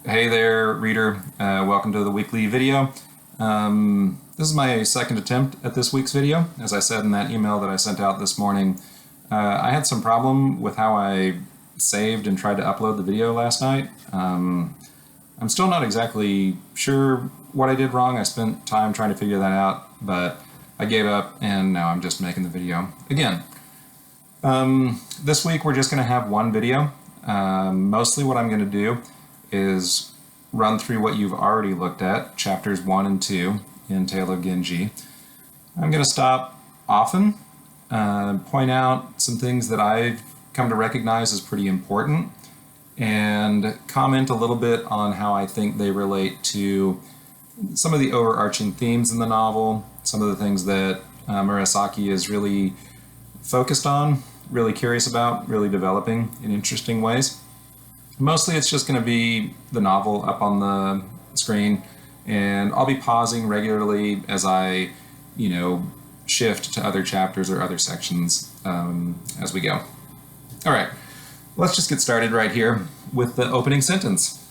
Hey there, reader. Welcome to the weekly video. This is my second attempt at this week's video. As I said in that email that I sent out this morning, I had some problem with how I saved and tried to upload the video last night. I'm still not exactly sure what I did wrong. I spent time trying to figure that out, but I gave up and now I'm just making the video again. This week we're just going to have one video. Mostly what I'm going to do is run through what you've already looked at, chapters 1 and 2 in Tale of Genji. I'm going to stop often, point out some things that I've come to recognize as pretty important, and comment a little bit on how I think they relate to some of the overarching themes in the novel, some of the things that Murasaki is really focused on, really curious about, really developing in interesting ways. Mostly it's just going to be the novel up on the screen, and I'll be pausing regularly as I, shift to other chapters or other sections as we go. All right, let's just get started right here with the opening sentence.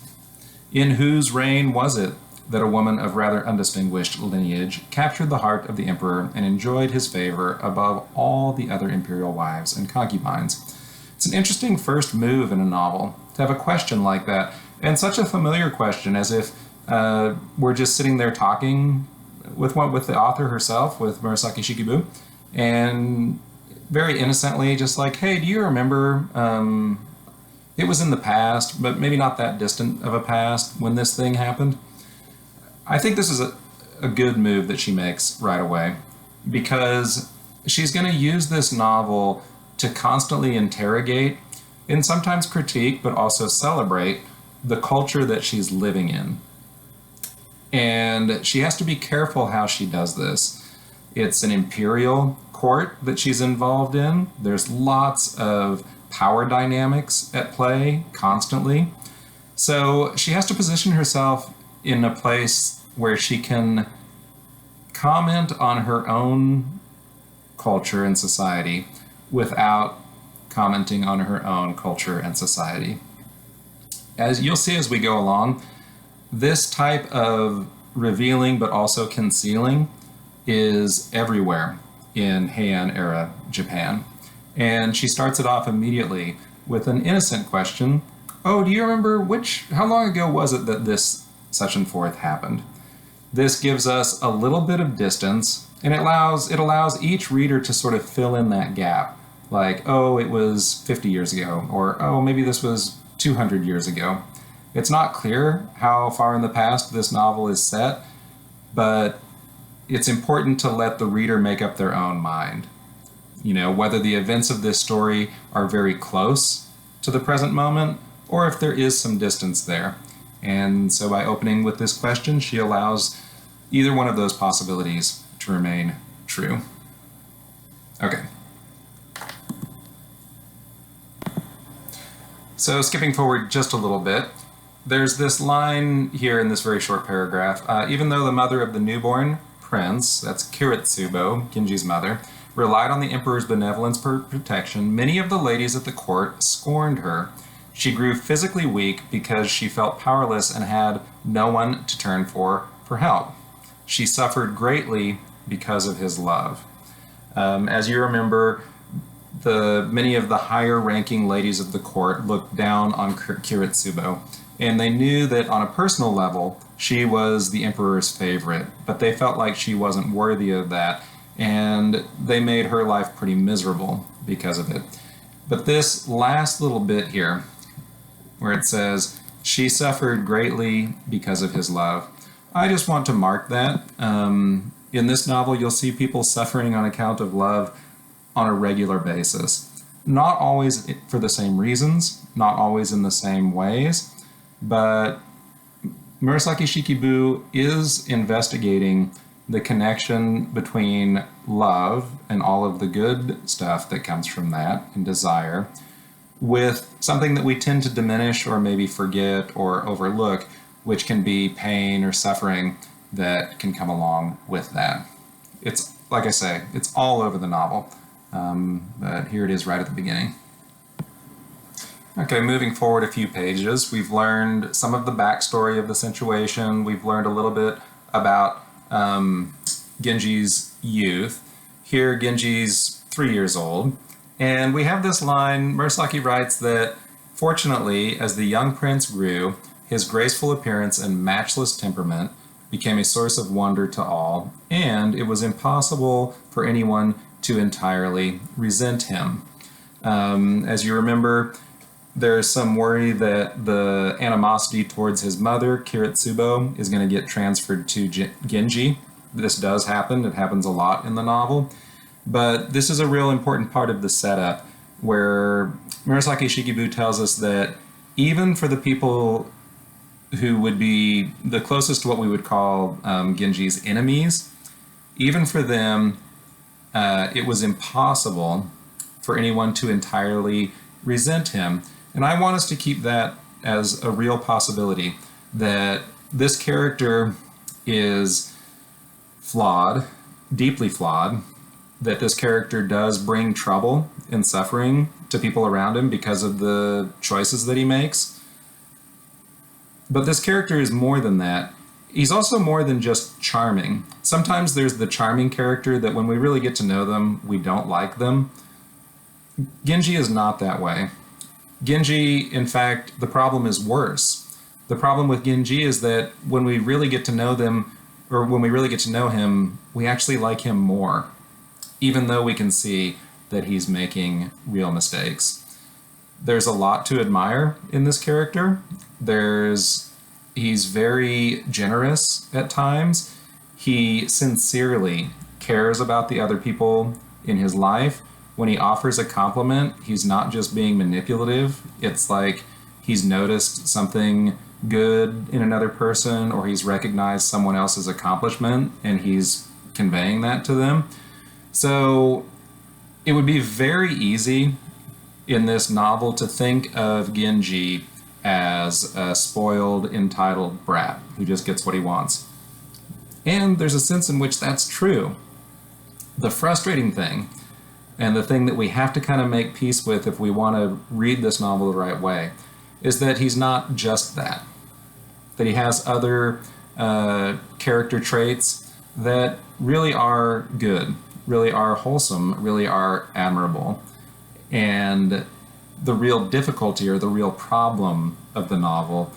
In whose reign was it that a woman of rather undistinguished lineage captured the heart of the emperor and enjoyed his favor above all the other imperial wives and concubines? It's an interesting first move in a novel to have a question like that, and such a familiar question, as if we're just sitting there talking with the author herself, with Murasaki Shikibu, and very innocently just like, hey, do you remember it was in the past, but maybe not that distant of a past, when this thing happened? I think this is a good move that she makes right away, because she's going to use this novel to constantly interrogate and sometimes critique, but also celebrate the culture that she's living in. And she has to be careful how she does this. It's an imperial court that she's involved in. There's lots of power dynamics at play constantly. So she has to position herself in a place where she can comment on her own culture and society without commenting on her own culture and society. As you'll see as we go along, this type of revealing but also concealing is everywhere in Heian era Japan. And she starts it off immediately with an innocent question. Oh, do you remember how long ago was it that this such and forth happened? This gives us a little bit of distance, and it allows each reader to sort of fill in that gap. Like, oh, it was 50 years ago, or oh, maybe this was 200 years ago. It's not clear how far in the past this novel is set, but it's important to let the reader make up their own mind. Whether the events of this story are very close to the present moment, or if there is some distance there. And so by opening with this question, she allows either one of those possibilities to remain true. Okay. So skipping forward just a little bit, there's this line here in this very short paragraph. Even though the mother of the newborn prince, that's Kiritsubo, Genji's mother, relied on the emperor's benevolence for protection, many of the ladies at the court scorned her. She grew physically weak because she felt powerless and had no one to turn for help. She suffered greatly because of his love. As you remember, many of the higher-ranking ladies of the court looked down on Kiritsubo, and they knew that on a personal level, she was the emperor's favorite, but they felt like she wasn't worthy of that, and they made her life pretty miserable because of it. But this last little bit here, where it says, she suffered greatly because of his love, I just want to mark that. In this novel, you'll see people suffering on account of love on a regular basis. Not always for the same reasons, not always in the same ways, but Murasaki Shikibu is investigating the connection between love and all of the good stuff that comes from that and desire with something that we tend to diminish or maybe forget or overlook, which can be pain or suffering that can come along with that. It's, like I say, it's all over the novel, but here it is right at the beginning. Okay, moving forward a few pages, we've learned some of the backstory of the situation. We've learned a little bit about Genji's youth. Here, Genji's 3 years old. And we have this line, Murasaki writes that, fortunately, as the young prince grew, his graceful appearance and matchless temperament became a source of wonder to all, and it was impossible for anyone to entirely resent him. As you remember, there's some worry that the animosity towards his mother, Kiritsubo, is going to get transferred to Genji. This does happen. It happens a lot in the novel. But this is a real important part of the setup where Murasaki Shikibu tells us that even for the people who would be the closest to what we would call Genji's enemies, even for them, it was impossible for anyone to entirely resent him. And I want us to keep that as a real possibility, that this character is flawed, deeply flawed, that this character does bring trouble and suffering to people around him because of the choices that he makes. But this character is more than that. He's also more than just charming. Sometimes there's the charming character that when we really get to know them, we don't like them. Genji is not that way. Genji, in fact, the problem is worse. The problem with Genji is that when we really get to know them, or when we really get to know him, we actually like him more, even though we can see that he's making real mistakes. There's a lot to admire in this character. He's very generous at times. He sincerely cares about the other people in his life. When he offers a compliment, he's not just being manipulative. It's like he's noticed something good in another person, or he's recognized someone else's accomplishment and he's conveying that to them. So it would be very easy in this novel to think of Genji as a spoiled, entitled brat who just gets what he wants. And there's a sense in which that's true. The frustrating thing, and the thing that we have to kind of make peace with if we want to read this novel the right way, is that he's not just that. That he has other character traits that really are good, really are wholesome, really are admirable. And the real difficulty or the real problem of the novel,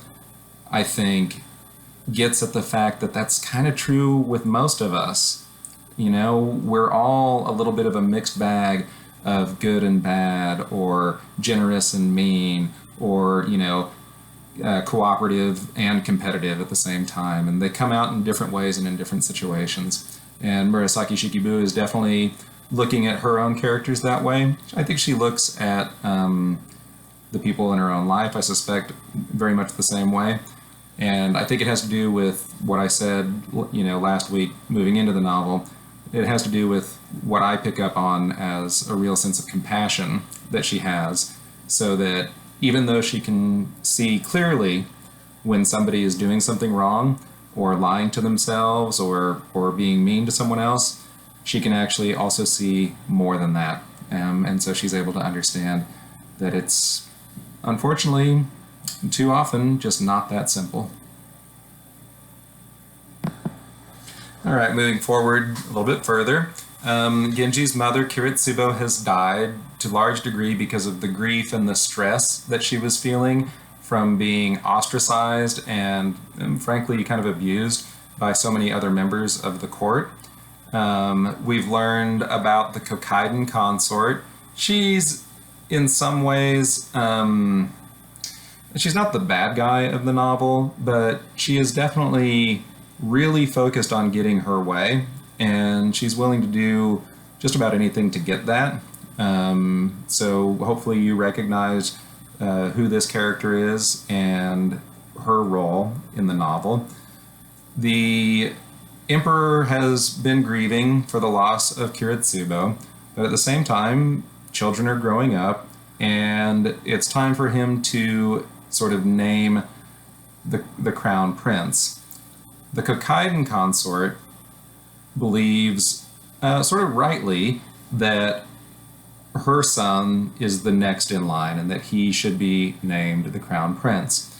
I think, gets at the fact that that's kind of true with most of us. You know, we're all a little bit of a mixed bag of good and bad, or generous and mean, or, cooperative and competitive at the same time. And they come out in different ways and in different situations. And Murasaki Shikibu is definitely looking at her own characters that way. I think she looks at the people in her own life, I suspect, very much the same way. And I think it has to do with what I said, last week moving into the novel. It has to do with what I pick up on as a real sense of compassion that she has, so that even though she can see clearly when somebody is doing something wrong or lying to themselves or being mean to someone else, she can actually also see more than that. And so she's able to understand that it's, unfortunately, too often just not that simple. All right, moving forward a little bit further. Genji's mother, Kiritsubo, has died to a large degree because of the grief and the stress that she was feeling from being ostracized and frankly, kind of abused by so many other members of the court. We've learned about the Kokkaiden consort. She's, in some ways, she's not the bad guy of the novel, but she is definitely really focused on getting her way, and she's willing to do just about anything to get that. So hopefully you recognize who this character is and her role in the novel. The Emperor has been grieving for the loss of Kiritsubo, but at the same time, children are growing up, and it's time for him to sort of name the crown prince. The Kokkaiden consort believes, sort of rightly, that her son is the next in line and that he should be named the crown prince.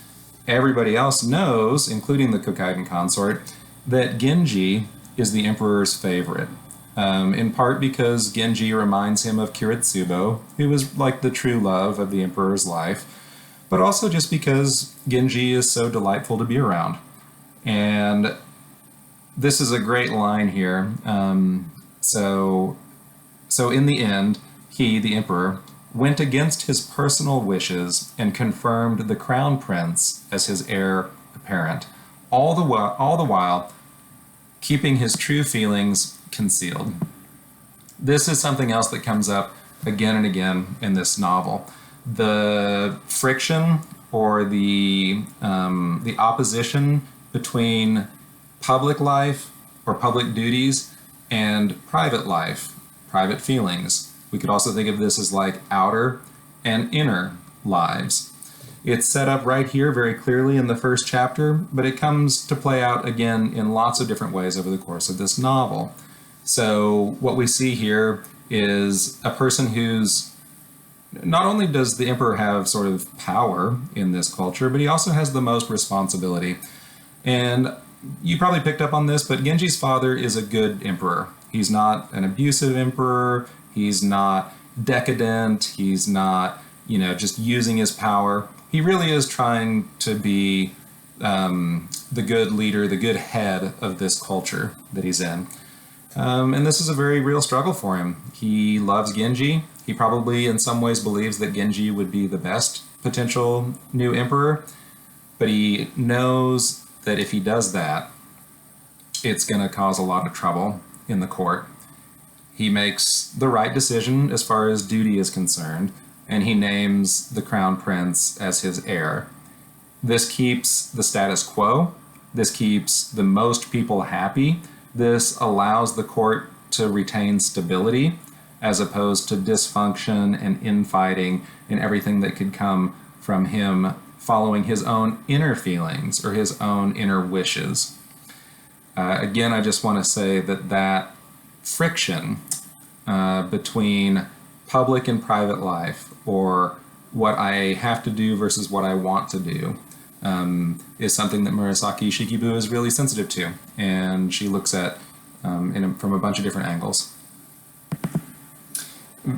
Everybody else knows, including the Kōkaiden consort, that Genji is the emperor's favorite. In part because Genji reminds him of Kiritsubo, who was like the true love of the emperor's life, but also just because Genji is so delightful to be around. And this is a great line here. So in the end, he, the emperor, went against his personal wishes and confirmed the crown prince as his heir apparent, all the while keeping his true feelings concealed. This is something else that comes up again and again in this novel. The friction or the opposition between public life or public duties and private life, private feelings. We could also think of this as like outer and inner lives. It's set up right here very clearly in the first chapter, but it comes to play out again in lots of different ways over the course of this novel. So what we see here is a person who's, not only does the emperor have sort of power in this culture, but he also has the most responsibility. And you probably picked up on this, but Genji's father is a good emperor. He's not an abusive emperor. He's not decadent. He's not, just using his power. He really is trying to be the good leader, the good head of this culture that he's in. And this is a very real struggle for him. He loves Genji. He probably in some ways believes that Genji would be the best potential new emperor, but he knows that if he does that, it's going to cause a lot of trouble in the court. He makes the right decision as far as duty is concerned, and he names the crown prince as his heir. This keeps the status quo. This keeps the most people happy. This allows the court to retain stability as opposed to dysfunction and infighting and everything that could come from him following his own inner feelings or his own inner wishes. Again, I just want to say that friction between public and private life, or what I have to do versus what I want to do, is something that Murasaki Shikibu is really sensitive to, and she looks at from a bunch of different angles.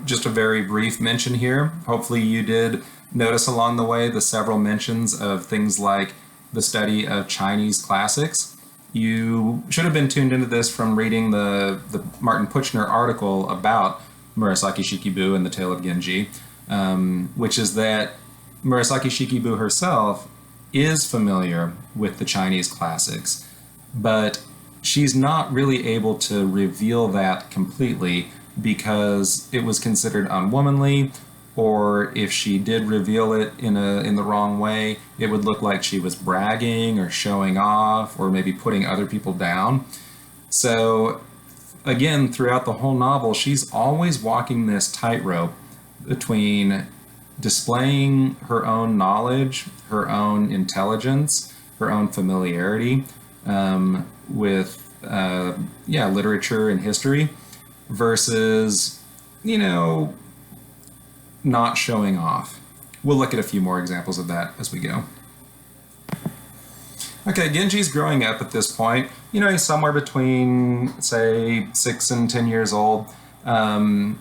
Just a very brief mention here. Hopefully you did notice along the way the several mentions of things like the study of Chinese classics. You should have been tuned into this from reading the Martin Puchner article about Murasaki Shikibu and the Tale of Genji, which is that Murasaki Shikibu herself is familiar with the Chinese classics, but she's not really able to reveal that completely because it was considered unwomanly, or if she did reveal it in the wrong way, it would look like she was bragging or showing off or maybe putting other people down. So again, throughout the whole novel, she's always walking this tightrope between displaying her own knowledge, her own intelligence, her own familiarity with literature and history versus, not showing off. We'll look at a few more examples of that as we go. Okay, Genji's growing up at this point. He's somewhere between, say, 6 and 10 years old. And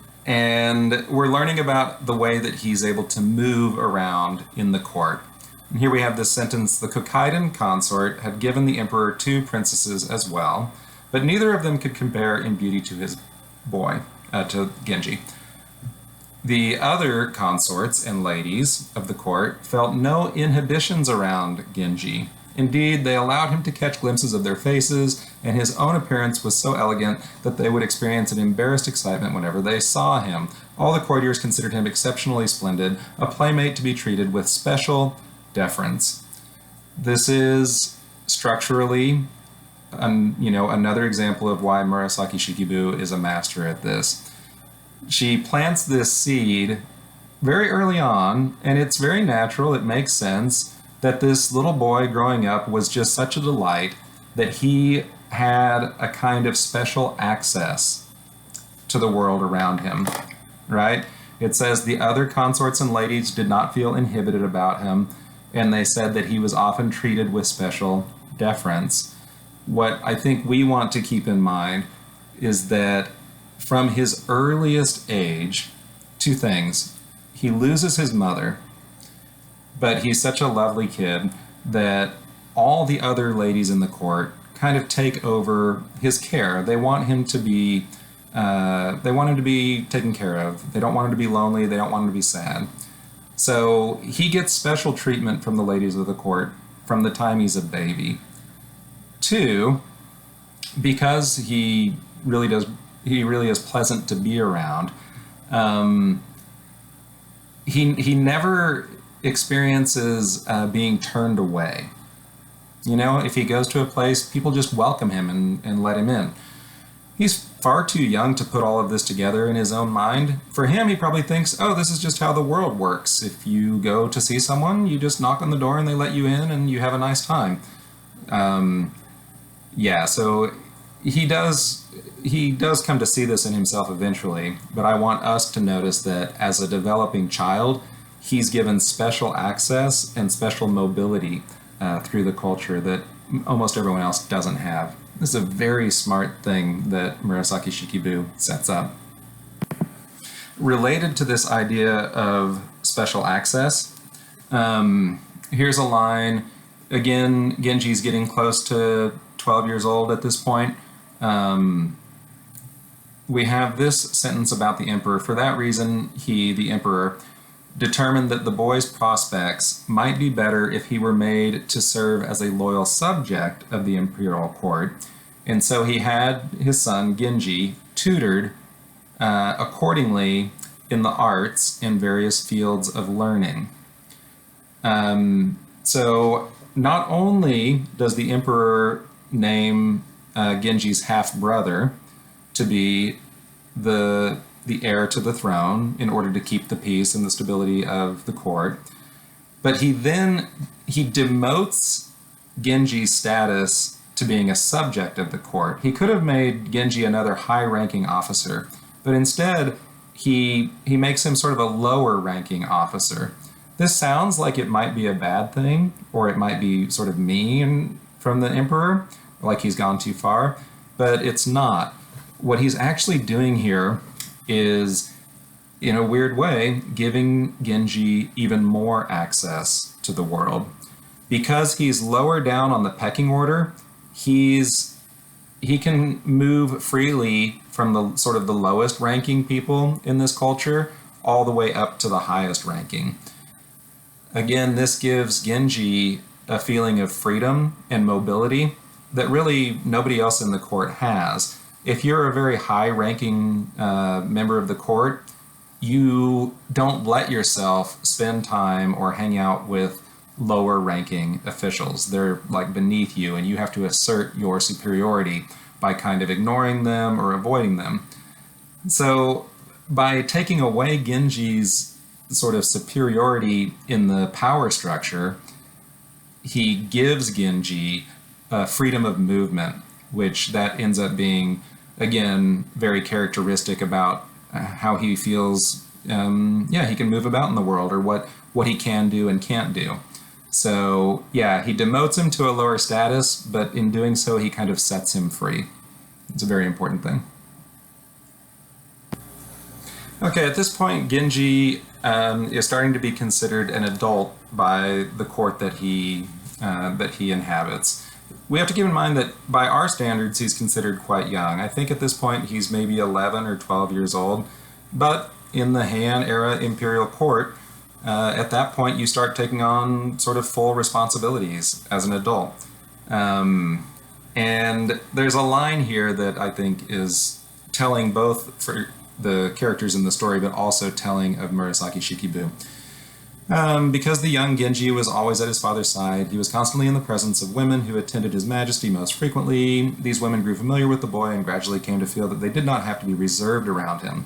we're learning about the way that he's able to move around in the court. And here we have this sentence: the Kōkaiden consort had given the emperor 2 princesses as well, but neither of them could compare in beauty to his boy, to Genji. The other consorts and ladies of the court felt no inhibitions around Genji. Indeed, they allowed him to catch glimpses of their faces, and his own appearance was so elegant that they would experience an embarrassed excitement whenever they saw him. All the courtiers considered him exceptionally splendid, a playmate to be treated with special deference. This is structurally, another example of why Murasaki Shikibu is a master at this. She plants this seed very early on, and it's very natural, it makes sense, that this little boy growing up was just such a delight that he had a kind of special access to the world around him, right? It says the other consorts and ladies did not feel inhibited about him, and they said that he was often treated with special deference. What I think we want to keep in mind is that from his earliest age, two things. He loses his mother, but he's such a lovely kid that all the other ladies in the court kind of take over his care. They want him to be taken care of. They don't want him to be lonely. They don't want him to be sad. So he gets special treatment from the ladies of the court from the time he's a baby. Two, because he really is pleasant to be around. He never experiences being turned away. You know, if he goes to a place, people just welcome him and let him in. He's far too young to put all of this together in his own mind. For him, he probably thinks, oh, this is just how the world works. If you go to see someone, you just knock on the door and they let you in and you have a nice time. So he does come to see this in himself eventually, but I want us to notice that as a developing child, he's given special access and special mobility through the culture that almost everyone else doesn't have. This is a very smart thing that Murasaki Shikibu sets up. Related to this idea of special access, here's a line. Again, Genji's getting close to 12 years old at this point. We have this sentence about the emperor. For that reason, he, the emperor, determined that the boy's prospects might be better if he were made to serve as a loyal subject of the imperial court. And so he had his son, Genji, tutored accordingly in the arts in various fields of learning. So not only does the emperor name Genji's half-brother to be the heir to the throne in order to keep the peace and the stability of the court, but he demotes Genji's status to being a subject of the court. He could have made Genji another high-ranking officer, but instead he makes him sort of a lower-ranking officer. This sounds like it might be a bad thing, or it might be sort of mean from the emperor, like he's gone too far, but it's not. What he's actually doing here is, in a weird way, giving Genji even more access to the world. Because he's lower down on the pecking order, he can move freely from the sort of the lowest ranking people in this culture all the way up to the highest ranking. Again, this gives Genji a feeling of freedom and mobility that really nobody else in the court has. If you're a very high-ranking member of the court, you don't let yourself spend time or hang out with lower-ranking officials. They're like beneath you, and you have to assert your superiority by kind of ignoring them or avoiding them. So by taking away Genji's sort of superiority in the power structure, he gives Genji freedom of movement, which that ends up being, again, very characteristic about how he feels, he can move about in the world, or what he can do and can't do. So, yeah, he demotes him to a lower status, but in doing so, he kind of sets him free. It's a very important thing. Okay, at this point, Genji is starting to be considered an adult by the court that he inhabits. We have to keep in mind that by our standards, he's considered quite young. I think at this point, he's maybe 11 or 12 years old. But in the Heian era imperial court, at that point, you start taking on sort of full responsibilities as an adult. And there's a line here that I think is telling both for the characters in the story, but also telling of Murasaki Shikibu. Because the young Genji was always at his father's side, he was constantly in the presence of women who attended his majesty most frequently. These women grew familiar with the boy and gradually came to feel that they did not have to be reserved around him.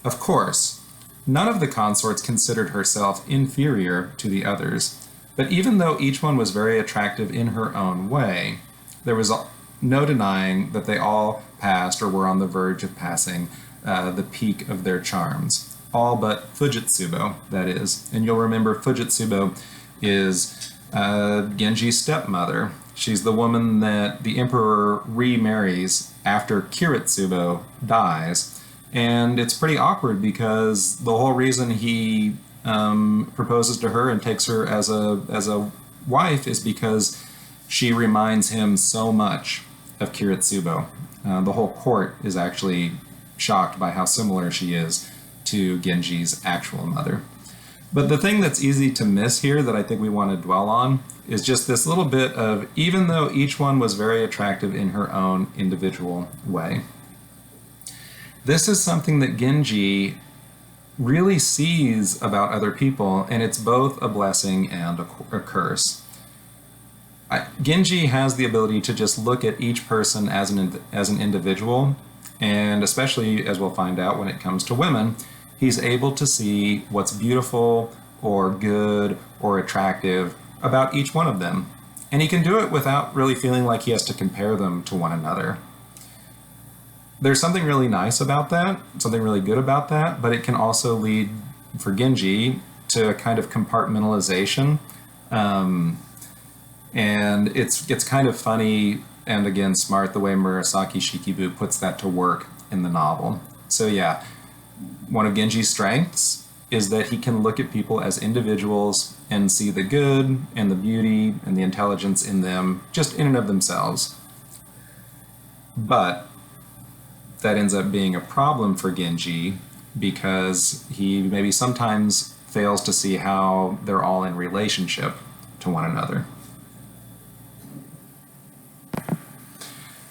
Of course, none of the consorts considered herself inferior to the others, but even though each one was very attractive in her own way, there was no denying that they all passed or were on the verge of passing the peak of their charms. all but Fujitsubo, that is. And you'll remember Fujitsubo is Genji's stepmother. She's the woman that the emperor remarries after Kiritsubo dies. And it's pretty awkward because the whole reason he proposes to her and takes her as a wife is because she reminds him so much of Kiritsubo. The whole court is actually shocked by how similar she is to Genji's actual mother. But the thing that's easy to miss here that I think we want to dwell on is just this little bit of, even though each one was very attractive in her own individual way, this is something that Genji really sees about other people, and it's both a blessing and a curse. Genji has the ability to just look at each person as an individual, and especially, as we'll find out when it comes to women, he's able to see what's beautiful or good or attractive about each one of them. And he can do it without really feeling like he has to compare them to one another. There's something really nice about that, something really good about that, but it can also lead, for Genji, to a kind of compartmentalization. And it's kind of funny and, again, smart the way Murasaki Shikibu puts that to work in the novel. So yeah, one of Genji's strengths is that he can look at people as individuals and see the good and the beauty and the intelligence in them just in and of themselves. But that ends up being a problem for Genji because he maybe sometimes fails to see how they're all in relationship to one another.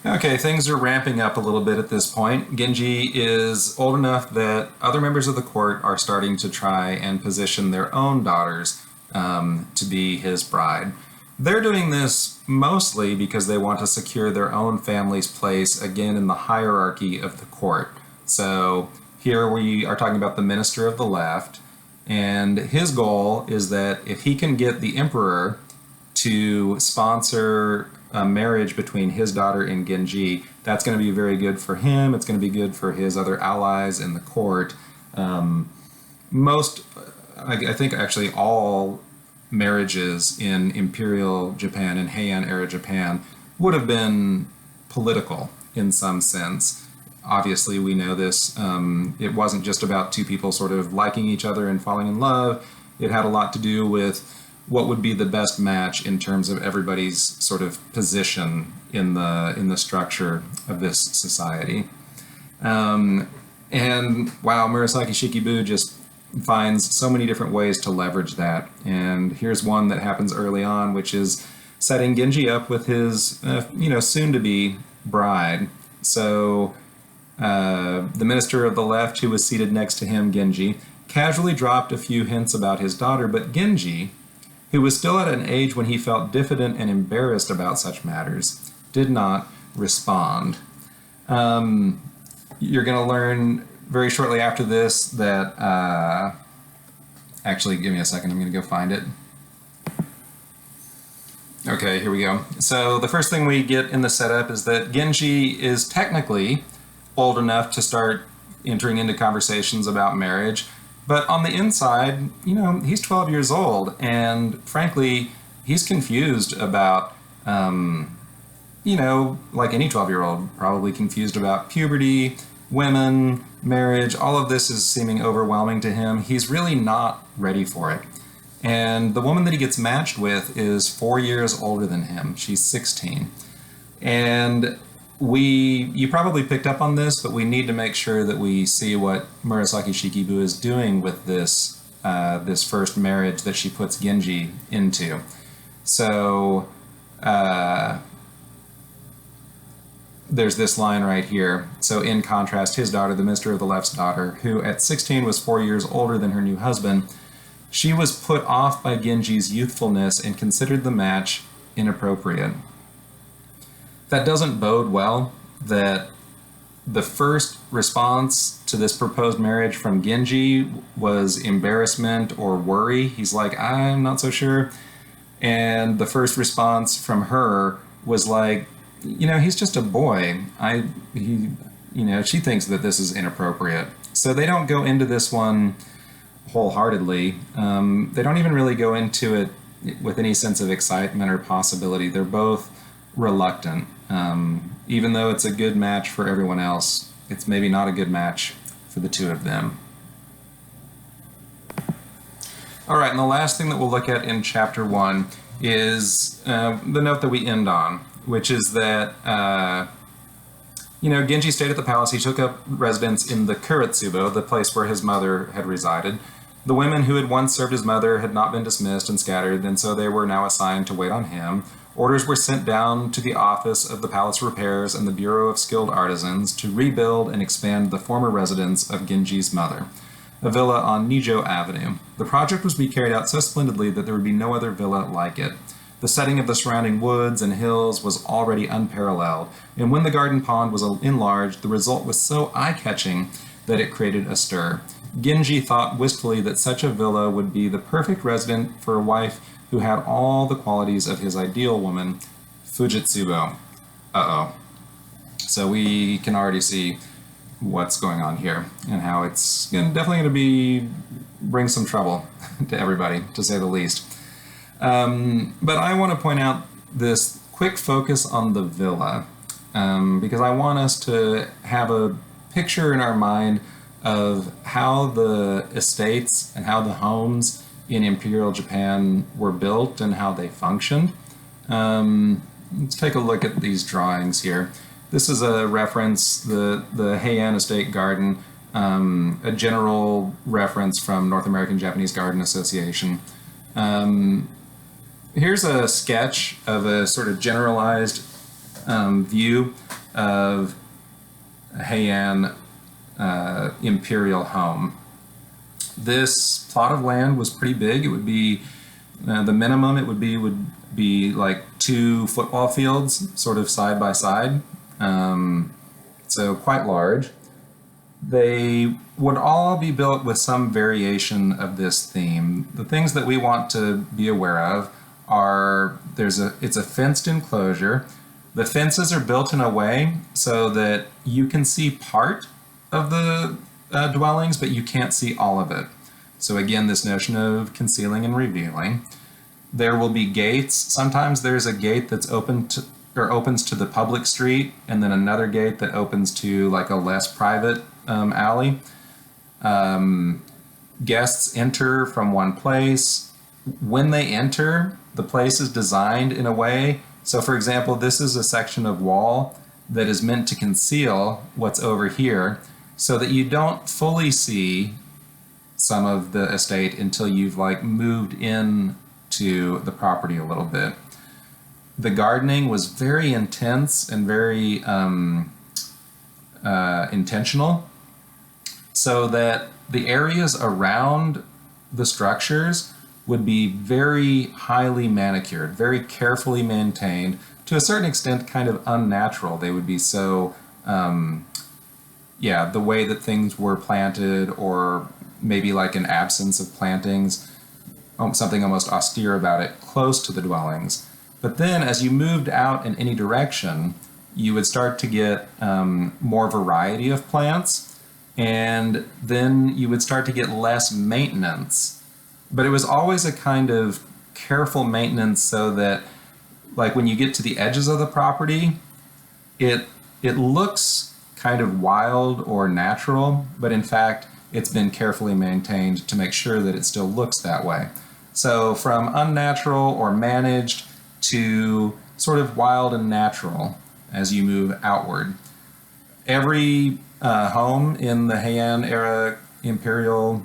Okay, things are ramping up a little bit at this point. Genji is old enough that other members of the court are starting to try and position their own daughters to be his bride. They're doing this mostly because they want to secure their own family's place again in the hierarchy of the court. So here we are talking about the Minister of the Left, and his goal is that if he can get the emperor to sponsor a marriage between his daughter and Genji, that's going to be very good for him. It's going to be good for his other allies in the court. I think actually all marriages in Imperial Japan and Heian era Japan would have been political in some sense. Obviously, we know this. It wasn't just about two people sort of liking each other and falling in love. It had a lot to do with what would be the best match in terms of everybody's sort of position in the structure of this society. And wow, Murasaki Shikibu just finds so many different ways to leverage that. And here's one that happens early on, which is setting Genji up with his, soon-to-be bride. So the Minister of the Left, who was seated next to him, Genji, casually dropped a few hints about his daughter, but Genji, who was still at an age when he felt diffident and embarrassed about such matters, did not respond. You're going to learn very shortly after this that, actually, give me a second, I'm going to go find it. Okay, here we go. So the first thing we get in the setup is that Genji is technically old enough to start entering into conversations about marriage, but on the inside, he's 12 years old, and frankly, he's confused about, like any 12-year-old, probably confused about puberty, women, marriage. All of this is seeming overwhelming to him. He's really not ready for it. And the woman that he gets matched with is 4 years older than him. She's 16. And you probably picked up on this, but we need to make sure that we see what Murasaki Shikibu is doing with this first marriage that she puts Genji into. So there's this line right here. So in contrast, his daughter, the Minister of the Left's daughter, who at 16 was 4 years older than her new husband, she was put off by Genji's youthfulness and considered the match inappropriate. That doesn't bode well that the first response to this proposed marriage from Genji was embarrassment or worry. He's like, I'm not so sure. And the first response from her was like, he's just a boy. She thinks that this is inappropriate. So they don't go into this one wholeheartedly. They don't even really go into it with any sense of excitement or possibility. They're both reluctant. Even though it's a good match for everyone else, it's maybe not a good match for the two of them. All right, and the last thing that we'll look at in chapter 1 is the note that we end on, which is that Genji stayed at the palace. He took up residence in the Kuretsubo, the place where his mother had resided. The women who had once served his mother had not been dismissed and scattered, and so they were now assigned to wait on him. Orders were sent down to the office of the palace repairs and the Bureau of Skilled Artisans to rebuild and expand the former residence of Genji's mother, a villa on Nijo Avenue. The project was to be carried out so splendidly that there would be no other villa like it. The setting of the surrounding woods and hills was already unparalleled, and when the garden pond was enlarged, the result was so eye-catching that it created a stir. Genji thought wistfully that such a villa would be the perfect residence for a wife who had all the qualities of his ideal woman, Fujitsubo. So we can already see what's going on here and how it's definitely going to bring some trouble to everybody, to say the least. But I want to point out this quick focus on the villa, because I want us to have a picture in our mind of how the estates and how the homes in Imperial Japan were built and how they functioned. Let's take a look at these drawings here. This is a reference, the Heian Estate Garden, a general reference from North American Japanese Garden Association. Here's a sketch of a sort of generalized view of a Heian imperial home. This plot of land was pretty big. It would be the minimum it would be like 2 football fields, sort of side by side. So quite large. They would all be built with some variation of this theme. The things that we want to be aware of are it's a fenced enclosure. The fences are built in a way so that you can see part of the dwellings, but you can't see all of it. So again, this notion of concealing and revealing. There will be gates. Sometimes there's a gate that's opens to the public street, and then another gate that opens to like a less private alley. Guests enter from one place. When they enter, the place is designed in a way. So for example, this is a section of wall that is meant to conceal what's over here so that you don't fully see some of the estate until you've like moved in to the property a little bit. The gardening was very intense and very intentional, so that the areas around the structures would be very highly manicured, very carefully maintained, to a certain extent kind of unnatural. They would be so, the way that things were planted, or maybe like an absence of plantings, something almost austere about it, close to the dwellings. But then as you moved out in any direction, you would start to get more variety of plants, and then you would start to get less maintenance. But it was always a kind of careful maintenance, so that like when you get to the edges of the property, it looks kind of wild or natural, but in fact it's been carefully maintained to make sure that it still looks that way. So from unnatural or managed to sort of wild and natural as you move outward. Every home in the Heian era imperial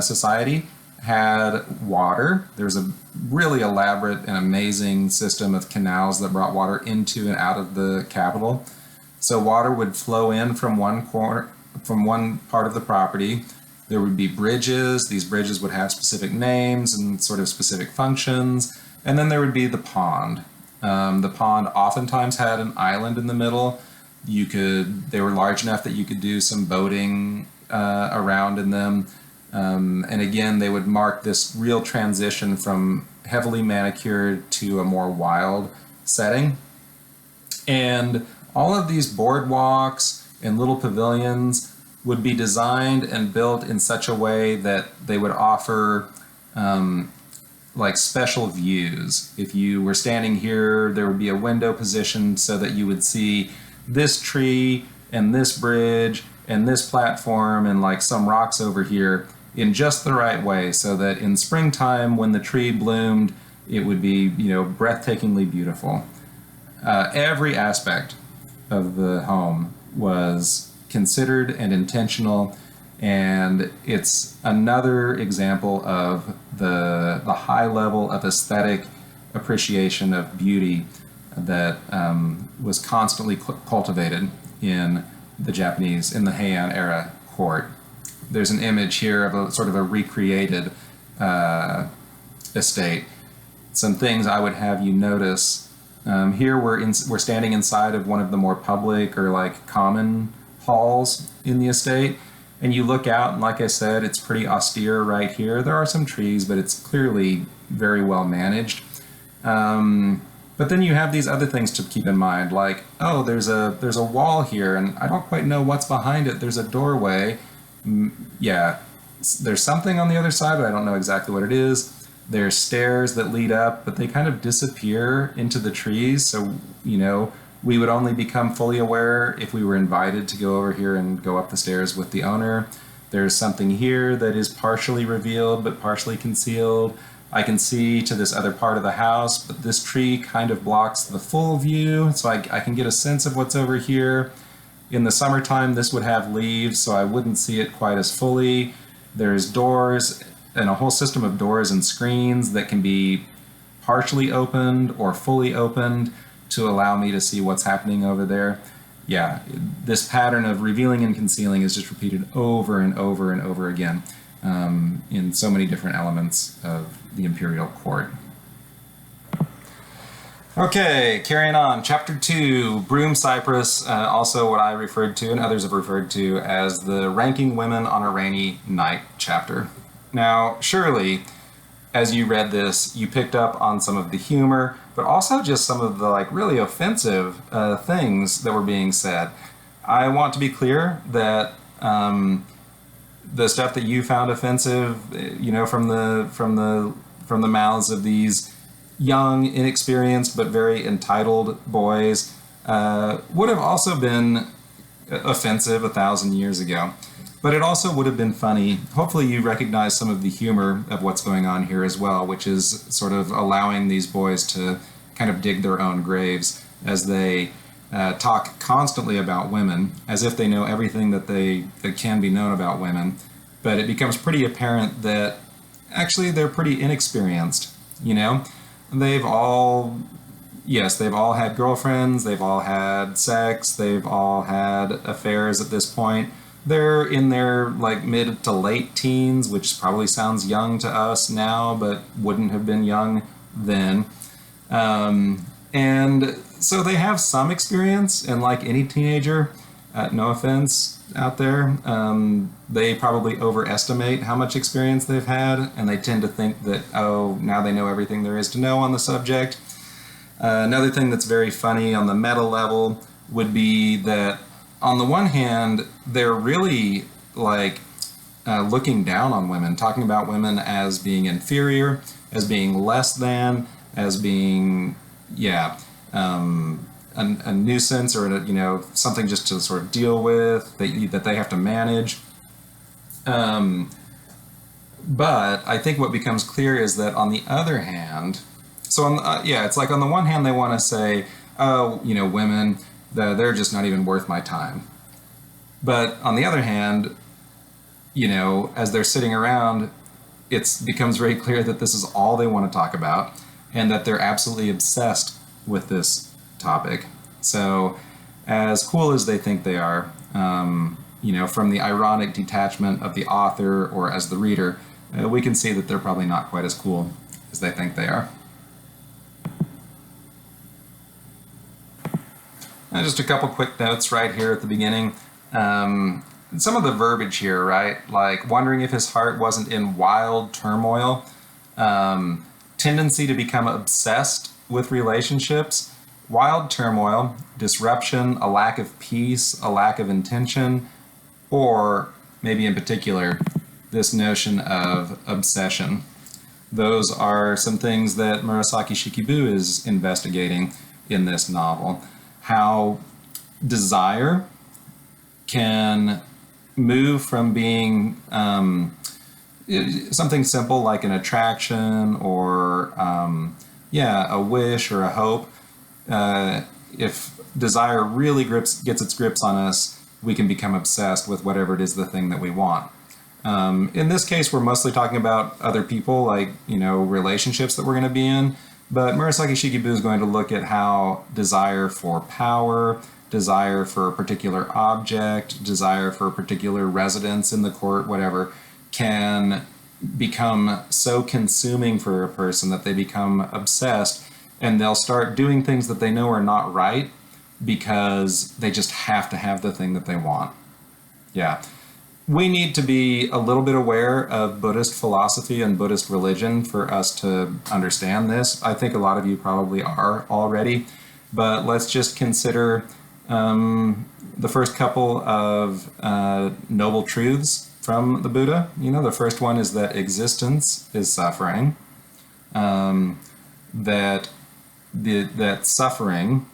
society had water. There's a really elaborate and amazing system of canals that brought water into and out of the capital. So water would flow in from one part of the property. There would be bridges. These bridges would have specific names and sort of specific functions. And then there would be the pond. The pond oftentimes had an island in the middle. They were large enough that you could do some boating around in them. And again, they would mark this real transition from heavily manicured to a more wild setting. And all of these boardwalks and little pavilions would be designed and built in such a way that they would offer like special views. If you were standing here, there would be a window positioned so that you would see this tree and this bridge and this platform and like some rocks over here in just the right way, so that in springtime when the tree bloomed, it would be, you know, breathtakingly beautiful. Every aspect of the home was considered and intentional, and it's another example of the high level of aesthetic appreciation of beauty that was constantly cultivated in the Japanese, in the Heian era court. There's an image here of a sort of a recreated estate. Some things I would have you notice. Here we're standing inside of one of the more public or like common halls in the estate, and you look out, and like I said, it's pretty austere right here. There are some trees, but it's clearly very well managed. But then you have these other things to keep in mind, like, oh, there's a wall here, and I don't quite know what's behind it. There's a doorway. Yeah, there's something on the other side, but I don't know exactly what it is. There's stairs that lead up, but they kind of disappear into the trees. So, you know, we would only become fully aware if we were invited to go over here and go up the stairs with the owner. There's something here that is partially revealed, but partially concealed. I can see to this other part of the house, but this tree kind of blocks the full view, so I can get a sense of what's over here. In the summertime, this would have leaves, so I wouldn't see it quite as fully. There's doors and a whole system of doors and screens that can be partially opened or fully opened to allow me to see what's happening over there. Yeah, this pattern of revealing and concealing is just repeated over and over and over again in so many different elements of the imperial court. Okay, carrying on. Chapter 2, Broom Cypress, also what I referred to and others have referred to as the Ranking Women on a Rainy Night chapter. Now, surely, as you read this, you picked up on some of the humor, but also just some of the like really offensive things that were being said. I want to be clear that the stuff that you found offensive, you know, from the mouths of these young, inexperienced, but very entitled boys, would have also been offensive 1,000 years ago. But it also would have been funny. Hopefully you recognize some of the humor of what's going on here as well, which is sort of allowing these boys to kind of dig their own graves as they talk constantly about women, as if they know everything that can be known about women. But it becomes pretty apparent that actually they're pretty inexperienced, you know? They've all had girlfriends, they've all had sex, they've all had affairs at this point. They're in their like mid to late teens, which probably sounds young to us now, but wouldn't have been young then. And so they have some experience, and like any teenager, no offense out there, they probably overestimate how much experience they've had, and they tend to think that, oh, now they know everything there is to know on the subject. Another thing that's very funny on the meta level would be that on the one hand, they're really like looking down on women, talking about women as being inferior, as being less than, as being, a nuisance or something just to sort of deal with, that they have to manage. But I think what becomes clear is that on the other hand, it's like on the one hand they want to say, oh, women, they're just not even worth my time. But on the other hand, as they're sitting around, it becomes very clear that this is all they want to talk about and that they're absolutely obsessed with this topic. So as cool as they think they are, from the ironic detachment of the author or as the reader, we can see that they're probably not quite as cool as they think they are. And just a couple quick notes right here at the beginning. Some of the verbiage here, right? Like wondering if his heart wasn't in wild turmoil, tendency to become obsessed with relationships, wild turmoil, disruption, a lack of peace, a lack of intention, or maybe in particular, this notion of obsession. Those are some things that Murasaki Shikibu is investigating in this novel. How desire can move from being something simple like an attraction or a wish or a hope. If desire really gets its grips on us, we can become obsessed with whatever it is the thing that we want. In this case, we're mostly talking about other people, like, relationships that we're going to be in. But Murasaki Shikibu is going to look at how desire for power, desire for a particular object, desire for a particular residence in the court, whatever, can become so consuming for a person that they become obsessed, and they'll start doing things that they know are not right because they just have to have the thing that they want. Yeah. We need to be a little bit aware of Buddhist philosophy and Buddhist religion for us to understand this. I think a lot of you probably are already, but let's just consider the first couple of noble truths from the Buddha. The first one is that existence is suffering, that suffering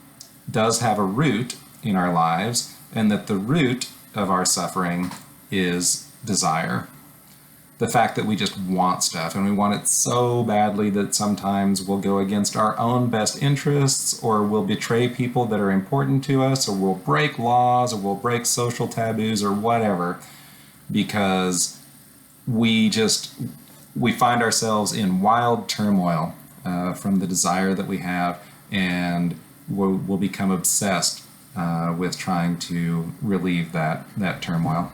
does have a root in our lives, and that the root of our suffering is desire. The fact that we just want stuff, and we want it so badly that sometimes we'll go against our own best interests, or we'll betray people that are important to us, or we'll break laws, or we'll break social taboos, or whatever, because we find ourselves in wild turmoil from the desire that we have, and we'll become obsessed with trying to relieve that turmoil.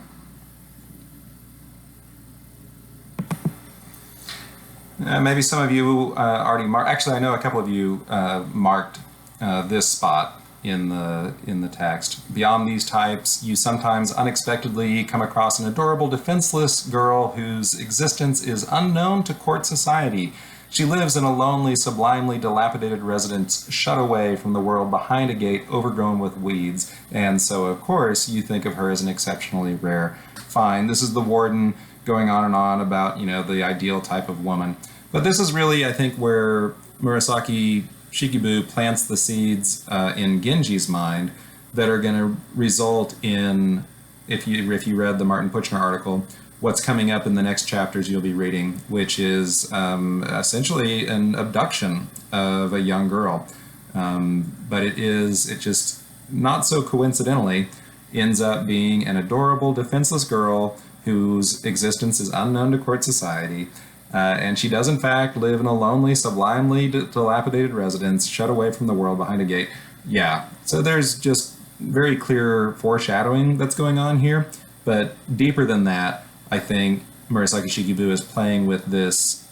Maybe some of you already marked. Actually, I know a couple of you marked this spot in the text. Beyond these types, you sometimes unexpectedly come across an adorable, defenseless girl whose existence is unknown to court society. She lives in a lonely, sublimely dilapidated residence, shut away from the world behind a gate overgrown with weeds. And so, of course, you think of her as an exceptionally rare find. This is the warden going on and on about, the ideal type of woman. But this is really, I think, where Murasaki Shikibu plants the seeds in Genji's mind that are going to result in, if you read the Martin Puchner article, what's coming up in the next chapters you'll be reading, which is essentially an abduction of a young girl. But it just, not so coincidentally, ends up being an adorable, defenseless girl whose existence is unknown to court society. And she does, in fact, live in a lonely, sublimely dilapidated residence, shut away from the world behind a gate. Yeah, so there's just very clear foreshadowing that's going on here. But deeper than that, I think Murasaki Shikibu is playing with this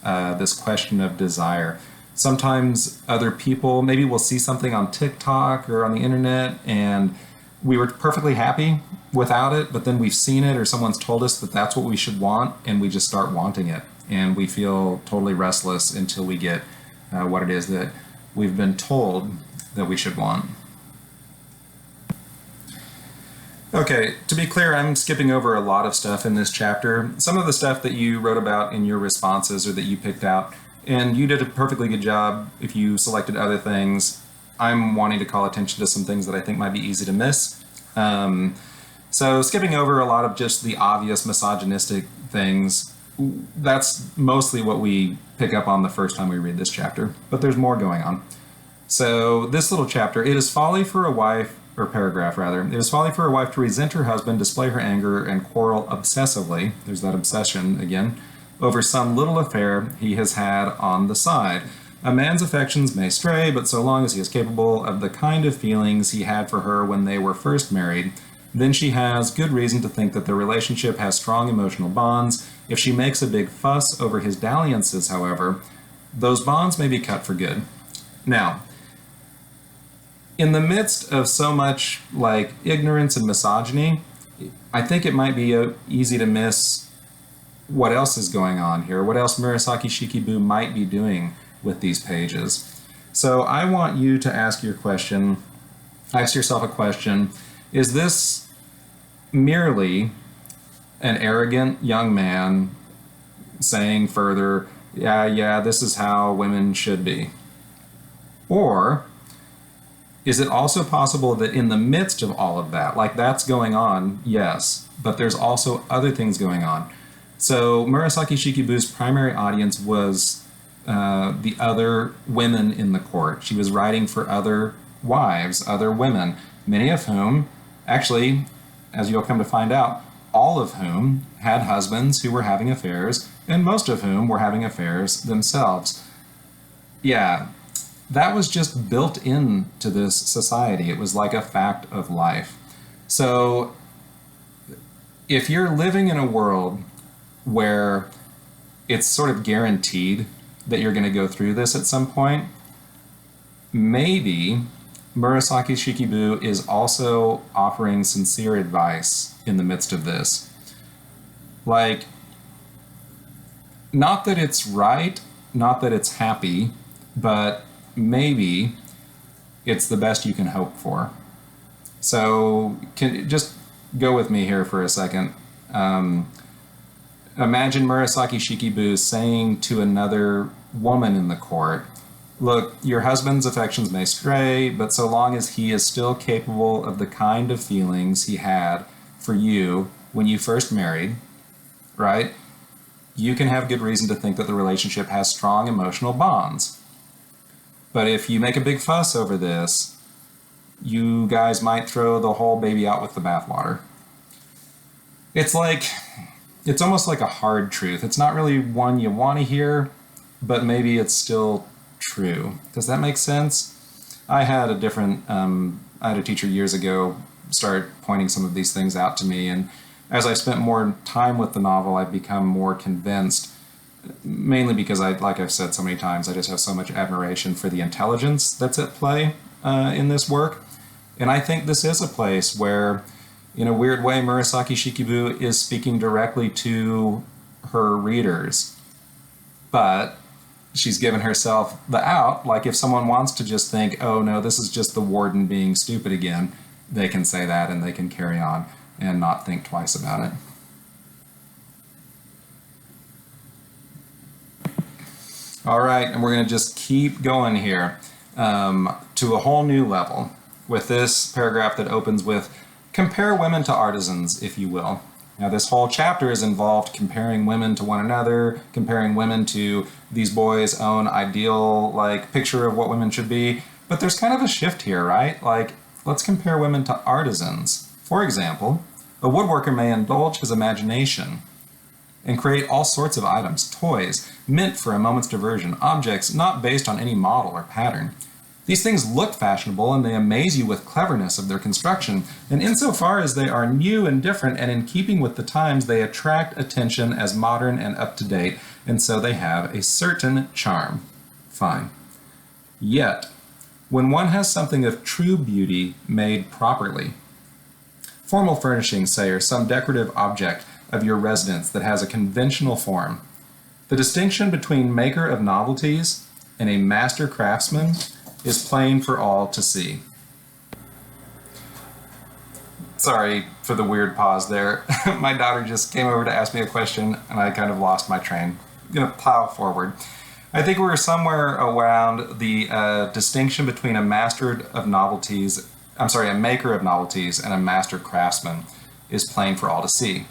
question of desire. Sometimes other people, maybe we'll see something on TikTok or on the internet, and we were perfectly happy without it, but then we've seen it or someone's told us that that's what we should want, and we just start wanting it. And we feel totally restless until we get what it is that we've been told that we should want. Okay, to be clear, I'm skipping over a lot of stuff in this chapter. Some of the stuff that you wrote about in your responses or that you picked out, and you did a perfectly good job if you selected other things. I'm wanting to call attention to some things that I think might be easy to miss. So skipping over a lot of just the obvious misogynistic things, that's mostly what we pick up on the first time we read this chapter, but there's more going on. So this little chapter, it is folly for a wife, or paragraph rather, it is folly for a wife to resent her husband, display her anger, and quarrel obsessively, there's that obsession again, over some little affair he has had on the side. A man's affections may stray, but so long as he is capable of the kind of feelings he had for her when they were first married, then she has good reason to think that their relationship has strong emotional bonds. If she makes a big fuss over his dalliances, however, those bonds may be cut for good. Now, in the midst of so much like ignorance and misogyny, I think it might be easy to miss what else is going on here, what else Murasaki Shikibu might be doing with these pages. So I want you to ask yourself a question. Is this merely an arrogant young man saying further, yeah, this is how women should be? Or is it also possible that in the midst of all of that, like that's going on, yes, but there's also other things going on? So Murasaki Shikibu's primary audience was the other women in the court. She was writing for other wives, other women, many of whom, actually, as you'll come to find out, all of whom had husbands who were having affairs, and most of whom were having affairs themselves. Yeah, that was just built into this society. It was like a fact of life. So if you're living in a world where it's sort of guaranteed that you're going to go through this at some point, maybe Murasaki Shikibu is also offering sincere advice in the midst of this. Like, not that it's right, not that it's happy, but maybe it's the best you can hope for. So just go with me here for a second. Imagine Murasaki Shikibu saying to another woman in the court, look, your husband's affections may stray, but so long as he is still capable of the kind of feelings he had for you when you first married, right, you can have good reason to think that the relationship has strong emotional bonds. But if you make a big fuss over this, you guys might throw the whole baby out with the bathwater. It's almost like a hard truth. It's not really one you want to hear, but maybe it's still true. Does that make sense? I had a teacher years ago start pointing some of these things out to me, and as I spent more time with the novel, I've become more convinced, mainly because like I've said so many times, I just have so much admiration for the intelligence that's at play in this work. And I think this is a place where, in a weird way, Murasaki Shikibu is speaking directly to her readers. But she's given herself the out, like if someone wants to just think, oh no, this is just the warden being stupid again, they can say that and they can carry on and not think twice about it. All right, and we're going to just keep going here to a whole new level with this paragraph that opens with, compare women to artisans, if you will. Now, this whole chapter is involved comparing women to one another, comparing women to these boys' own ideal, picture of what women should be. But there's kind of a shift here, right? Let's compare women to artisans. For example, a woodworker may indulge his imagination and create all sorts of items, toys, meant for a moment's diversion, objects not based on any model or pattern. These things look fashionable and they amaze you with cleverness of their construction, and insofar as they are new and different and in keeping with the times, they attract attention as modern and up-to-date, and so they have a certain charm. Fine. Yet, when one has something of true beauty made properly, formal furnishings, say, or some decorative object of your residence that has a conventional form, the distinction between maker of novelties and a master craftsman is plain for all to see. Sorry for the weird pause there. My daughter just came over to ask me a question and I kind of lost my train. I'm going to plow forward. I think we were somewhere around the distinction between a maker of novelties and a master craftsman is plain for all to see.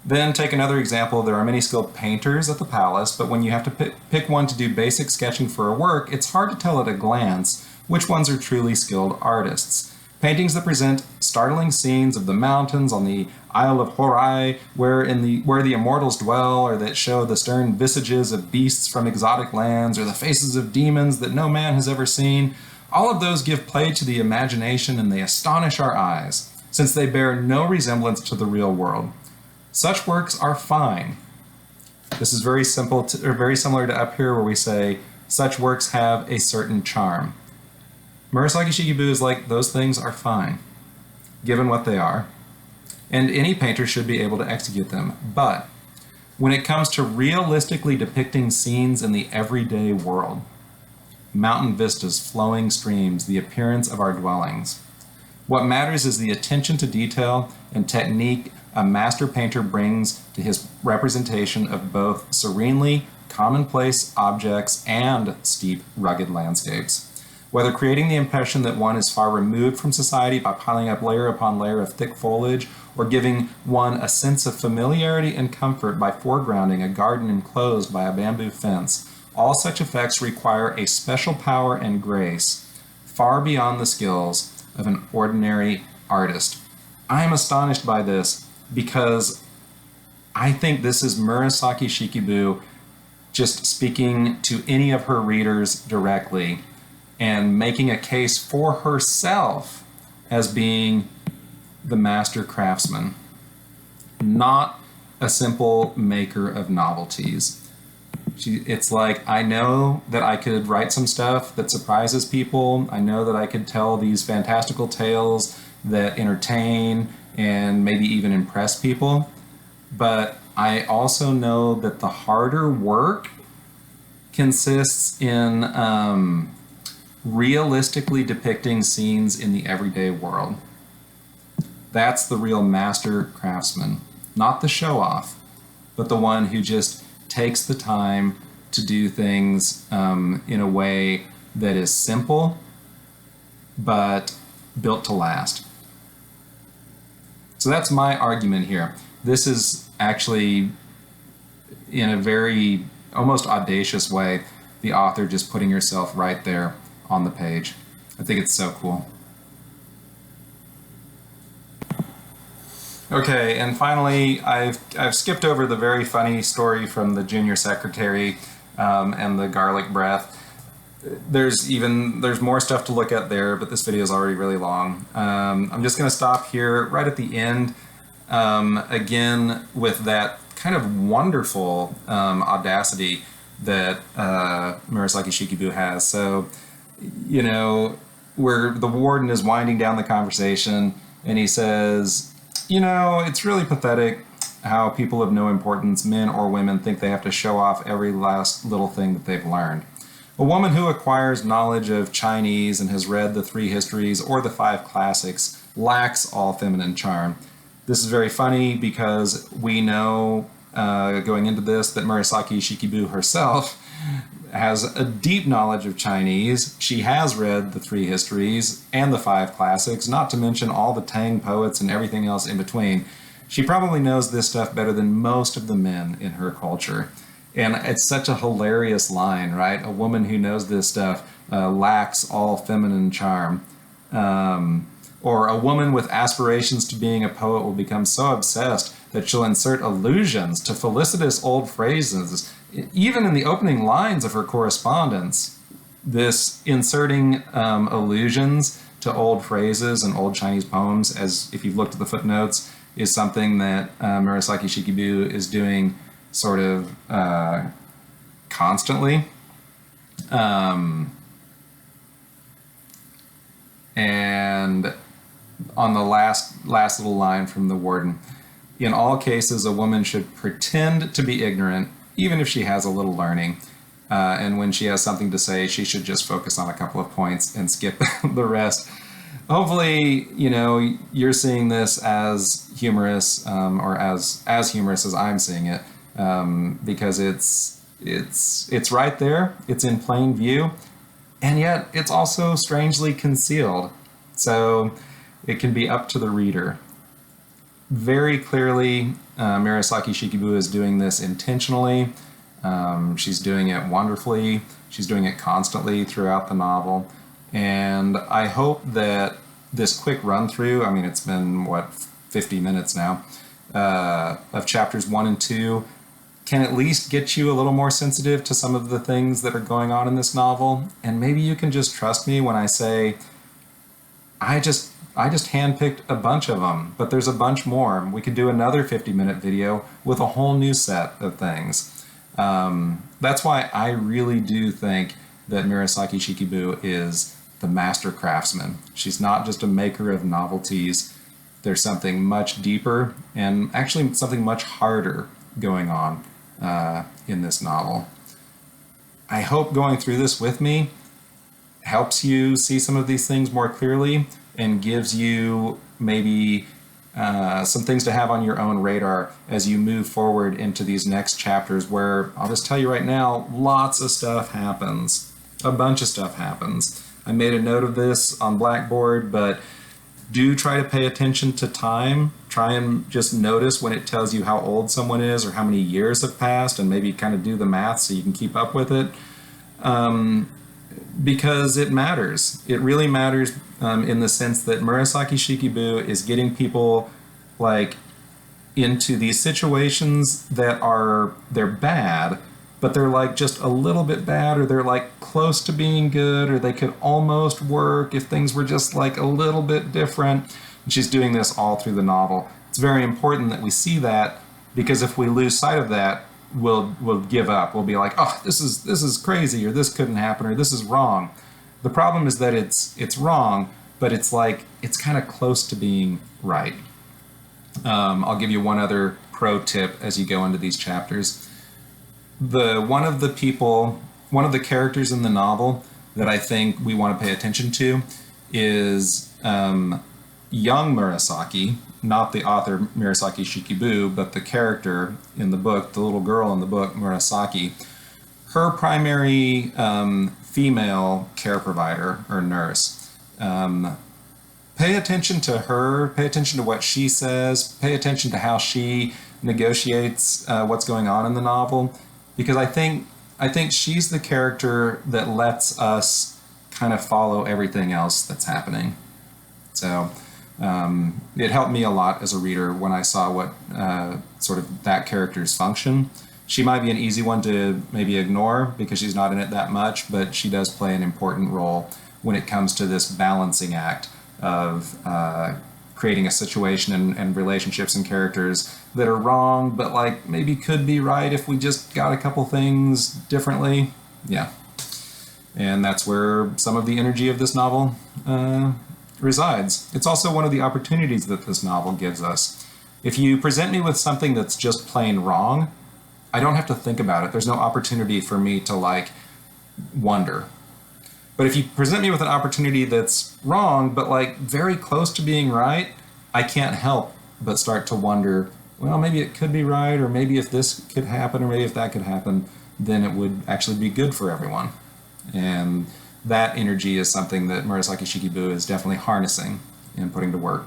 Then take another example. There are many skilled painters at the palace, but when you have to pick one to do basic sketching for a work, it's hard to tell at a glance which ones are truly skilled artists. Paintings that present startling scenes of the mountains on the Isle of Horai, where the immortals dwell, or that show the stern visages of beasts from exotic lands, or the faces of demons that no man has ever seen, all of those give play to the imagination and they astonish our eyes, since they bear no resemblance to the real world. Such works are fine. This is very similar to up here where we say, such works have a certain charm. Murasaki Shikibu is like, those things are fine, given what they are, and any painter should be able to execute them. But when it comes to realistically depicting scenes in the everyday world, mountain vistas, flowing streams, the appearance of our dwellings, what matters is the attention to detail and technique a master painter brings to his representation of both serenely commonplace objects and steep, rugged landscapes. Whether creating the impression that one is far removed from society by piling up layer upon layer of thick foliage, or giving one a sense of familiarity and comfort by foregrounding a garden enclosed by a bamboo fence, all such effects require a special power and grace far beyond the skills of an ordinary artist. I am astonished by this because I think this is Murasaki Shikibu just speaking to any of her readers directly and making a case for herself as being the master craftsman, not a simple maker of novelties. It's like, I know that I could write some stuff that surprises people. I know that I could tell these fantastical tales that entertain and maybe even impress people. But I also know that the harder work consists in realistically depicting scenes in the everyday world. That's the real master craftsman, not the show-off, but the one who just takes the time to do things in a way that is simple but built to last. So that's my argument here. This is actually, in a very almost audacious way, the author just putting herself right there on the page. I think it's so cool. Okay, and finally, I've skipped over the very funny story from the junior secretary and the garlic breath. There's more stuff to look at there, but this video is already really long. I'm just going to stop here right at the end, again with that kind of wonderful audacity that Murasaki Shikibu has. So, you know, where the warden is winding down the conversation, and he says, you know, it's really pathetic how people of no importance, men or women, think they have to show off every last little thing that they've learned. A woman who acquires knowledge of Chinese and has read the 3 histories or the 5 classics lacks all feminine charm. This is very funny because we know, going into this, that Murasaki Shikibu herself has a deep knowledge of Chinese. She has read the 3 histories and the 5 classics, not to mention all the Tang poets and everything else in between. She probably knows this stuff better than most of the men in her culture. And it's such a hilarious line, right? A woman who knows this stuff lacks all feminine charm. Or a woman with aspirations to being a poet will become so obsessed that she'll insert allusions to felicitous old phrases, even in the opening lines of her correspondence. This inserting allusions to old phrases and old Chinese poems, as if you've looked at the footnotes, is something that Murasaki Shikibu is doing sort of constantly. And on the last little line from the warden, in all cases, a woman should pretend to be ignorant, even if she has a little learning. And when she has something to say, she should just focus on a couple of points and skip the rest. Hopefully, you know, you're seeing this as humorous, or as humorous as I'm seeing it, because it's right there, it's in plain view, and yet it's also strangely concealed. So it can be up to the reader. Very clearly, Murasaki Shikibu is doing this intentionally. She's doing it wonderfully. She's doing it constantly throughout the novel. And I hope that this quick run through, I mean, it's been, 50 minutes now, of chapters 1 and 2, can at least get you a little more sensitive to some of the things that are going on in this novel. And maybe you can just trust me when I say, I just handpicked a bunch of them, but there's a bunch more. We could do another 50-minute video with a whole new set of things. That's why I really do think that Murasaki Shikibu is the master craftsman. She's not just a maker of novelties. There's something much deeper and actually something much harder going on in this novel. I hope going through this with me helps you see some of these things more clearly and gives you maybe some things to have on your own radar as you move forward into these next chapters, where I'll just tell you right now, lots of stuff happens. A bunch of stuff happens. I made a note of this on Blackboard, but do try to pay attention to time. Try and just notice when it tells you how old someone is or how many years have passed, and maybe kind of do the math so you can keep up with it. Because it matters. It really matters in the sense that Murasaki Shikibu is getting people like into these situations that they're bad, but they're like just a little bit bad, or they're like close to being good, or they could almost work if things were just like a little bit different. And she's doing this all through the novel. It's very important that we see that, because if we lose sight of that, we'll give up. We'll be like, oh, this is crazy, or this couldn't happen, or this is wrong. The problem is that it's wrong, but it's like it's kind of close to being right. I'll give you one other pro tip as you go into these chapters. One of the characters in the novel that I think we want to pay attention to is young Murasaki, not the author Murasaki Shikibu, but the character in the book, the little girl in the book, Murasaki. Her primary female care provider or nurse. Pay attention to her, pay attention to what she says, pay attention to how she negotiates what's going on in the novel, because I think she's the character that lets us kind of follow everything else that's happening. So it helped me a lot as a reader when I saw what sort of that character's function. She might be an easy one to maybe ignore because she's not in it that much, but she does play an important role when it comes to this balancing act of creating a situation and relationships and characters that are wrong, but like maybe could be right if we just got a couple things differently. Yeah. And that's where some of the energy of this novel resides. It's also one of the opportunities that this novel gives us. If you present me with something that's just plain wrong, I don't have to think about it. There's no opportunity for me to like wonder. But if you present me with an opportunity that's wrong, but like very close to being right, I can't help but start to wonder, well, maybe it could be right, or maybe if this could happen, or maybe if that could happen, then it would actually be good for everyone. And that energy is something that Murasaki Shikibu is definitely harnessing and putting to work.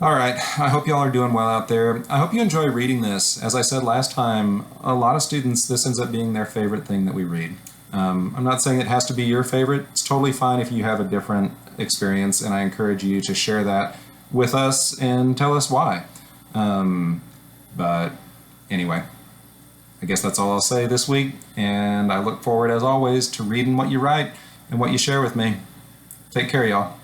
All right, I hope y'all are doing well out there. I hope you enjoy reading this. As I said last time, a lot of students, this ends up being their favorite thing that we read. I'm not saying it has to be your favorite. It's totally fine if you have a different experience, and I encourage you to share that with us and tell us why. But anyway, I guess that's all I'll say this week, and I look forward, as always, to reading what you write and what you share with me. Take care, y'all.